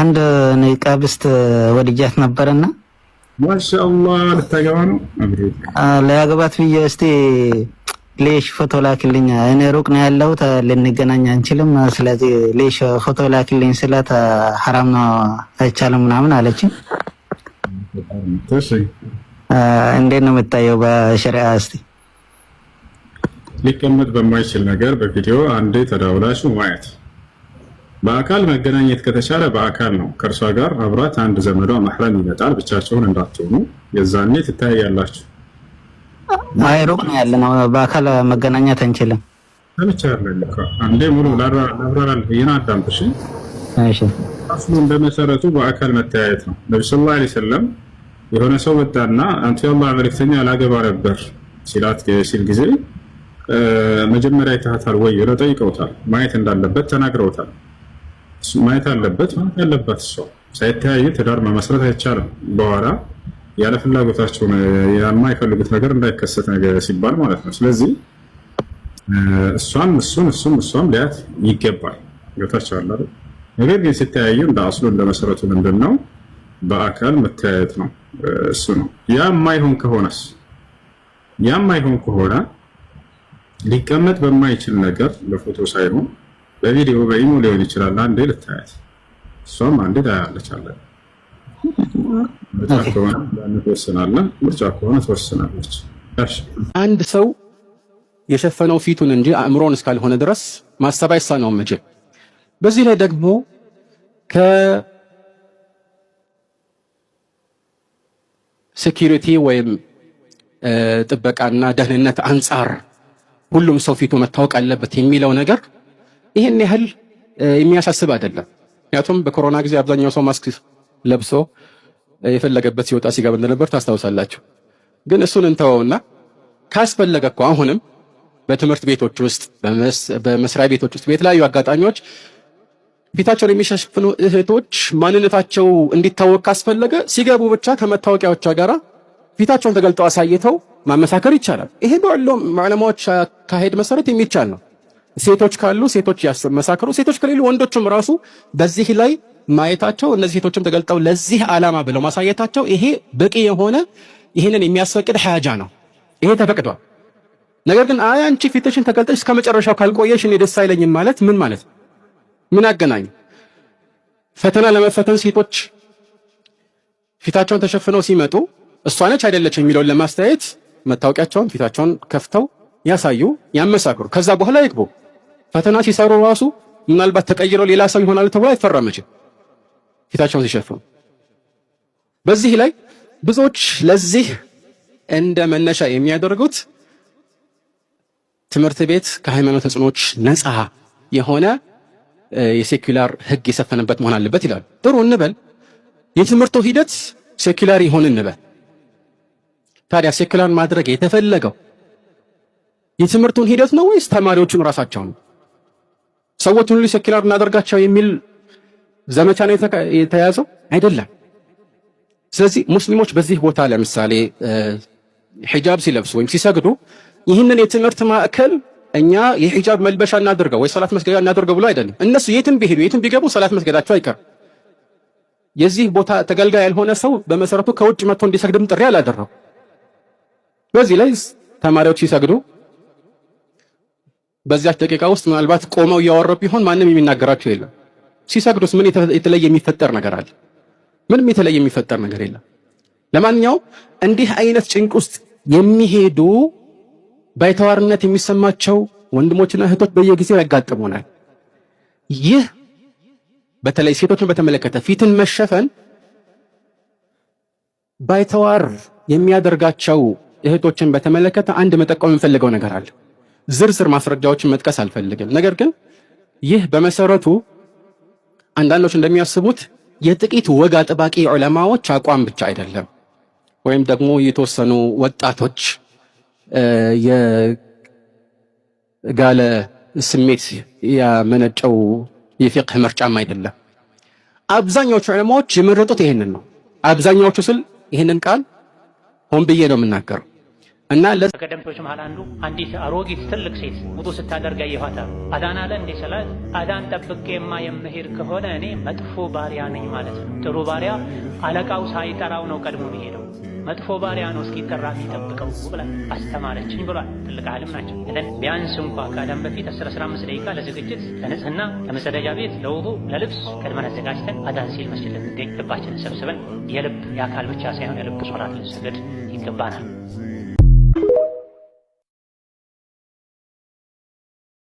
አንድ ንቃብስት ወድጃት ነበርና ማሻአላህ ልታገባ ነው ለያገባት ብዬ እስቲ ሌሽ ፎቶ ላክልኝ እኔ ሩቅ ነው ያለሁት ልንገናኝ አንችልም ስለዚህ ሌሽ ፎቶ ላክልኝ ስላት حرام ነው አይቻልም ምናምን አለችኝ እንዴት ነው የምታየው በሸሪዓ እስቲ ሊቀመጥ በማይችል ነገር በቪዲዮ አንዴ ተዳውላችሁ ማየት በአካል መገናኘት ከተቻለ በአካል ነው ከርሷ ጋር አብራት አንድ ዘመዷ ማህረም ይመጣል ብቻቸውን እንዳትሆኑ የዛኔ ትታያላችሁ አይ ሩቅ ነው ያለነው በአካል መገናኘት አንችልም ተመቻለልካ አንዴ ሙሉ ላብራራል ይናዳምጥሽ እሺ አስሉ እንደመሰረቱ በአካል መተያየት ነው ነብዩ ሰለላሁ ዐለይሂ ወሰለም የሆነ ሰው መጣና አንተ የአላህ መልእክተኛ ላገባ ነበር ሲል ጊዜ መጀመሪያ ይታታል ወይ ብለው ጠይቀውታል ማየት እንዳለበት ተናግረውታል ማየት አለበት ማለት ያለበት ሰው ሳይተያዩ ትዳር መመስረት አይቻልም በኋላ ያለ ፍላጎታቸው የማይፈልጉት ነገር እንዳይከሰት ነገር ሲባል ማለት ነው ስለዚህ እሷም ሊያት ይገባል ገብታችኋል አይደል ነገር ግን ሲተያዩ እንደ አስሉ እንደ መሰረቱ ምንድነው በአካል መተያየት ነው እሱ ነው ያማይሆን ከሆነ ሊቀመጥ በማይችል ነገር ለፎቶ ሳይሆን በቪዲዮ በኢሞ ሊሆን ይችላል አንዴ ልታያት እሷም አንዴ ታያለች አለ ምርጫ ከሆነ ትወስናለች አንድ ሰው የሸፈነው ፊቱን እንጂ አእምሮን እስካልሆነ ድረስ ማሰብ አይሳነውም እንጂ በዚህ ላይ ደግሞ ከሴኩሪቲ ወይም ጥበቃና ደህንነት አንፃር ሁሉም ሰው ፊቱ መታወቅ አለበት የሚለው ነገር ይሄን ያህል የሚያሳስብ አይደለም ምክንያቱም በኮሮና ጊዜ አብዛኛው ሰው ማስክ ለብሶ የፈለገበት ሲወጣ ሲገባ እንደነበር ታስታውሳላችሁ ግን እሱን እንተውና ካስፈለገ እኮ አሁንም በትምህርት ቤቶች ውስጥ በመስሪያ ቤቶች ውስጥ በተለያዩ አጋጣሚዎች ፊታቸውን የሚሸፍኑ እህቶች ማንነታቸው እንዲታወቅ ካስፈለገ ሲገቡ ብቻ ከመታወቂያዎቿ ጋራ ፊታቸውን ተገልጠው አሳይተው ማመሳከር ይቻላል ይሄ ባለው ማለማዎች ካሄድ መሰረት የሚቻል ነው ሴቶች ካሉ ሴቶች ያመሳከሩ ሴቶች ከሌሉ ወንዶችም ራሱ በዚህ ላይ ማየታቸው እነዚህ ሴቶችም ተገልጠው ለዚህ ዓላማ ብለው ማሳየታቸው ይሄ በቂ የሆነ ይሄንን የሚያስፈቅድ ሐጃ ነው ይሄ ተፈቅዷል ነገር ግን አንቺ ፊትሽን ተገልጠሽ እስከመጨረሻው ካልቆየሽ እኔ ደስ አይለኝም ማለት ምን ማለት ምን አገናኝ ፈተና ለመፈተን ሴቶች ፊታቸውን ተሸፍነው ሲመጡ እሷ ነች አይደለች የሚለውን ለማስተያየት መታወቂያቸውን ፊታቸውን ከፍተው ያሳዩ ያመሳክሩ ከዛ በኋላ ይግቡ ፈተና ሲሰሩ ራሱ ምናልባት ተቀይረው ሌላ ሰው ይሆናል ተብሎ አይፈረምም ፊታቸውን ሲሸፍኑ በዚህ ላይ ብዙዎች ለዚህ እንደ መነሻ የሚያደርጉት ትምህርት ቤት ከሃይማኖት ተጽዕኖች ነፃ የሆነ የሴኩላር ህግ የሰፈነበት መሆን አለበት ይላል ጥሩ እንበል የትምህርቱ ሂደት ሴኩላር ይሆን እንበል ታዲያ ሴኩላር ማድረግ የተፈለገው የትምህርቱን ሂደት ነው ወይስ ተማሪዎቹን ራሳቸው ነው ሰዎችን ሁሉ ሴኩላር እናደርጋቸው የሚል ዘመቻ ነው የተያዘው አይደለም ስለዚህ ሙስሊሞች በዚህ ቦታ ለምሳሌ ሒጃብ ሲለብሱ ወይም ሲሰግዱ ይህንን የትምህርት ማዕከል እኛ የሒጃብ መልበሻ እናደርገው ወይ ሶላት መስገጃ እናደርገው ብሎ አይደለም እነሱ የትም ቢሄዱ የትም ቢገቡ ሶላት መስገዳቸው አይቀር የዚህ ቦታ ተገልጋይ ያልሆነ ሰው በመሰረቱ ከውጭ መጥቶ እንዲሰግድም ጥሪ አላደረው በዚህ ላይ ተማሪዎች ሲሰግዱ በዚያች ደቂቃ ውስጥ ምናልባት ቆመው ያወረው ቢሆን ማንንም የሚናገራቸው የለም ሲሰግዱስ ምን የተለየ የሚፈጠር ነገር አለ ምንም የተለየ የሚፈጠር ነገር የለም ለማንኛውም እንዲህ አይነት ጭንቅ ውስጥ የሚሄዱ ባይተዋርነት የሚሰማቸው ወንድሞችና እህቶች በየጊዜው ያጋጥሙናል ይህ በተለይ ሴቶችን በተመለከተ ፊትን መሸፈን ባይተዋር የሚያደርጋቸው እህቶችን በተመለከተ አንድ መጠቆም እንፈልገው ነገር አለ ዝርዝር ማስረጃዎችን መጥቀስ አልፈልግም ነገር ግን ይህ በመሰረቱ አንዳንዶች እንደሚያስቡት የጥቂት ወግ አጥባቂ ዑለማዎች አቋም ብቻ አይደለም ወይም ደግሞ የተወሰኑ ወጣቶች የጋለ ስሜት ያመነጨው የፊቅህ ምርጫም አይደለም አብዛኞቹ ዑለማዎች የመረጡት ይሄንን ነው አብዛኞቹ ስል ይሄንን ቃል ሆን ብዬ ነው የምናገረው እና ከቀደምቶች መሃል አንዲት አሮጊት ትልቅ ሴት ውዱእ ስታደርግ አየኋት። አዳን አለ እንደ ሰላት አዳን ጠብቄማ የምሄድ ከሆነ እኔ መጥፎ ባሪያ ነኝ ማለት ነው። ጥሩ ባሪያ አለቃው ሳይጠራው ነው ቀድሞ የሚሄደው። መጥፎ ባሪያ ነው እስኪጠራ የሚጠብቀው ብላ አስተማረችኝ ብሏል። ትልቅ ዓለም ናቸው። ቢያንስ እንኳ ከአዳን በፊት 10-15 ደቂቃ ለዝግጅት፣ ለንጽህና፣ ለመጸዳጃ ቤት፣ ለውዱእ፣ ለልብስ ቀድመን አዘጋጅተን አዳን ሲል መስጂድ ልንገኝ ልባችንን ሰብስበን የልብ የአካል ብቻ ሳይሆን የልብ ሶላት ልንሰግድ ይገባናል።